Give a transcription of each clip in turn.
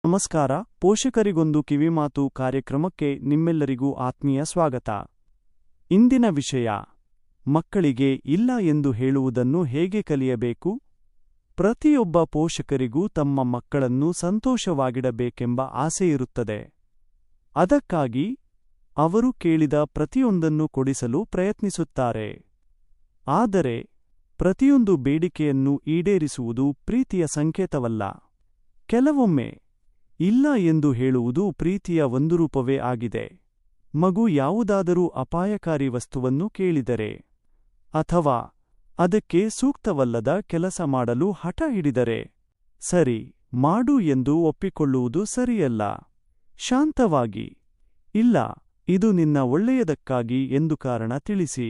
ನಮಸ್ಕಾರ. ಪೋಷಕರಿಗೊಂದು ಕಿವಿಮಾತು ಕಾರ್ಯಕ್ರಮಕ್ಕೆ ನಿಮ್ಮೆಲ್ಲರಿಗೂ ಆತ್ಮೀಯ ಸ್ವಾಗತ. ಇಂದಿನ ವಿಷಯ: ಮಕ್ಕಳಿಗೆ ಇಲ್ಲ ಎಂದು ಹೇಳುವುದನ್ನು ಹೇಗೆ ಕಲಿಯಬೇಕು? ಪ್ರತಿಯೊಬ್ಬ ಪೋಷಕರಿಗೂ ತಮ್ಮ ಮಕ್ಕಳನ್ನು ಸಂತೋಷವಾಗಿಡಬೇಕೆಂಬ ಆಸೆಯಿರುತ್ತದೆ. ಅದಕ್ಕಾಗಿ ಅವರು ಕೇಳಿದ ಪ್ರತಿಯೊಂದನ್ನು ಕೊಡಿಸಲು ಪ್ರಯತ್ನಿಸುತ್ತಾರೆ. ಆದರೆ ಪ್ರತಿಯೊಂದು ಬೇಡಿಕೆಯನ್ನು ಈಡೇರಿಸುವುದು ಪ್ರೀತಿಯ ಸಂಕೇತವಲ್ಲ. ಕೆಲವೊಮ್ಮೆ ಇಲ್ಲ ಎಂದು ಹೇಳುವುದು ಪ್ರೀತಿಯ ಒಂದು ರೂಪವೇ ಆಗಿದೆ. ಮಗು ಯಾವುದಾದರೂ ಅಪಾಯಕಾರಿ ವಸ್ತುವನ್ನು ಕೇಳಿದರೆ, ಅಥವಾ ಅದಕ್ಕೆ ಸೂಕ್ತವಲ್ಲದ ಕೆಲಸ ಮಾಡಲು ಹಠ ಹಿಡಿದರೆ, ಸರಿ ಮಾಡು ಎಂದು ಒಪ್ಪಿಕೊಳ್ಳುವುದು ಸರಿಯಲ್ಲ. ಶಾಂತವಾಗಿ, ಇಲ್ಲ, ಇದು ನಿನ್ನ ಒಳ್ಳೆಯದಕ್ಕಾಗಿ ಎಂದು ಕಾರಣ ತಿಳಿಸಿ.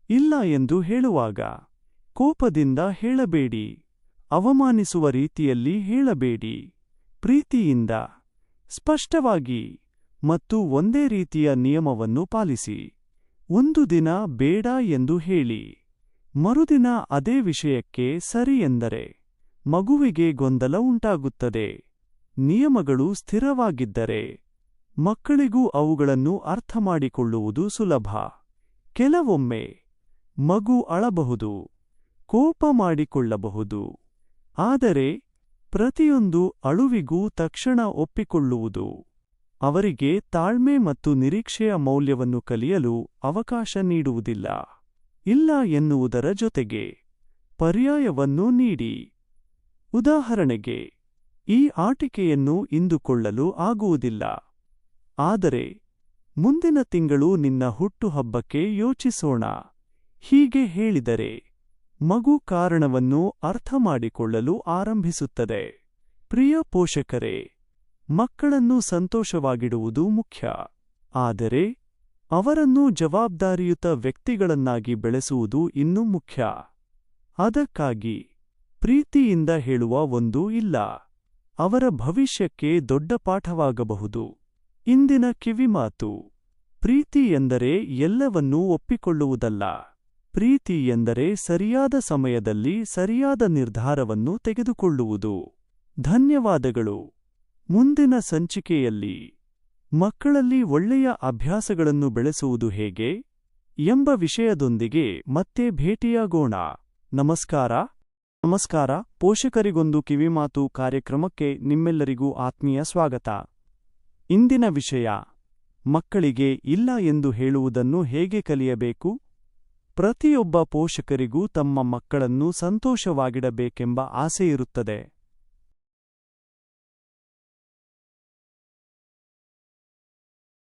ಇಲ್ಲ ಎಂದು ಹೇಳುವಾಗ ಕೋಪದಿಂದ ಹೇಳಬೇಡಿ, ಅವಮಾನಿಸುವ ರೀತಿಯಲ್ಲಿ ಹೇಳಬೇಡಿ. ಪ್ರೀತಿಯಿಂದ, ಸ್ಪಷ್ಟವಾಗಿ ಮತ್ತು ಒಂದೇ ರೀತಿಯ ನಿಯಮವನ್ನು ಪಾಲಿಸಿ. ಒಂದು ದಿನ ಬೇಡ ಎಂದು ಹೇಳಿ, ಮರುದಿನ ಅದೇ ವಿಷಯಕ್ಕೆ ಸರಿ ಎಂದರೆ ಮಗುವಿಗೆ ಗೊಂದಲ ಉಂಟಾಗುತ್ತದೆ. ನಿಯಮಗಳು ಸ್ಥಿರವಾಗಿದ್ದರೆ ಮಕ್ಕಳಿಗೂ ಅವುಗಳನ್ನು ಅರ್ಥಮಾಡಿಕೊಳ್ಳುವುದು ಸುಲಭ. ಕೆಲವೊಮ್ಮೆ ಮಗು ಅಳಬಹುದು, ಕೋಪ ಮಾಡಿಕೊಳ್ಳಬಹುದು. ಆದರೆ ಪ್ರತಿಯೊಂದು ಅಳುವಿಗೂ ತಕ್ಷಣ ಒಪ್ಪಿಕೊಳ್ಳುವುದು ಅವರಿಗೆ ತಾಳ್ಮೆ ಮತ್ತು ನಿರೀಕ್ಷೆಯ ಮೌಲ್ಯವನ್ನು ಕಲಿಯಲು ಅವಕಾಶ ನೀಡುವುದಿಲ್ಲ. ಇಲ್ಲ ಎನ್ನುವುದರ ಜೊತೆಗೆ ಪರ್ಯಾಯವನ್ನು ನೀಡಿ. ಉದಾಹರಣೆಗೆ, ಈ ಆಟಿಕೆಯನ್ನು ಇಂದು ಕೊಳ್ಳಲು ಆಗುವುದಿಲ್ಲ, ಆದರೆ ಮುಂದಿನ ತಿಂಗಳು ನಿನ್ನ ಹುಟ್ಟುಹಬ್ಬಕ್ಕೆ ಯೋಚಿಸೋಣ. ಹೀಗೆ ಹೇಳಿದರೆ ಮಗು ಕಾರಣವನ್ನು ಅರ್ಥಮಾಡಿಕೊಳ್ಳಲು ಆರಂಭಿಸುತ್ತದೆ. ಪ್ರಿಯ ಪೋಷಕರೇ, ಮಕ್ಕಳನ್ನು ಸಂತೋಷವಾಗಿಡುವುದು ಮುಖ್ಯ. ಆದರೆ ಅವರನ್ನು ಜವಾಬ್ದಾರಿಯುತ ವ್ಯಕ್ತಿಗಳನ್ನಾಗಿ ಬೆಳೆಸುವುದು ಇನ್ನೂ ಮುಖ್ಯ. ಅದಕ್ಕಾಗಿ ಪ್ರೀತಿಯಿಂದ ಹೇಳುವ ಒಂದು ಇಲ್ಲ ಅವರ ಭವಿಷ್ಯಕ್ಕೆ ದೊಡ್ಡ ಪಾಠವಾಗಬಹುದು. ಇಂದಿನ ಕಿವಿಮಾತು: ಪ್ರೀತಿ ಎಂದರೆ ಎಲ್ಲವನ್ನೂ ಒಪ್ಪಿಕೊಳ್ಳುವುದಲ್ಲ. ಪ್ರೀತಿ ಎಂದರೆ ಸರಿಯಾದ ಸಮಯದಲ್ಲಿ ಸರಿಯಾದ ನಿರ್ಧಾರವನ್ನು ತೆಗೆದುಕೊಳ್ಳುವುದು. ಧನ್ಯವಾದಗಳು. ಮುಂದಿನ ಸಂಚಿಕೆಯಲ್ಲಿ ಮಕ್ಕಳಲ್ಲಿ ಒಳ್ಳೆಯ ಅಭ್ಯಾಸಗಳನ್ನು ಬೆಳೆಸುವುದು ಹೇಗೆ ಎಂಬ ವಿಷಯದೊಂದಿಗೆ ಮತ್ತೆ ಭೇಟಿಯಾಗೋಣ. ನಮಸ್ಕಾರ. ನಮಸ್ಕಾರ. ಪೋಷಕರಿಗೊಂದು ಕಿವಿಮಾತು ಕಾರ್ಯಕ್ರಮಕ್ಕೆ ನಿಮ್ಮೆಲ್ಲರಿಗೂ ಆತ್ಮೀಯ ಸ್ವಾಗತ. ಇಂದಿನ ವಿಷಯ: ಮಕ್ಕಳಿಗೆ ಇಲ್ಲ ಎಂದು ಹೇಳುವುದನ್ನು ಹೇಗೆ ಕಲಿಯಬೇಕು? ಪ್ರತಿಯೊಬ್ಬ ಪೋಷಕರಿಗೂ ತಮ್ಮ ಮಕ್ಕಳನ್ನು ಸಂತೋಷವಾಗಿಡಬೇಕೆಂಬ ಆಸೆಯಿರುತ್ತದೆ.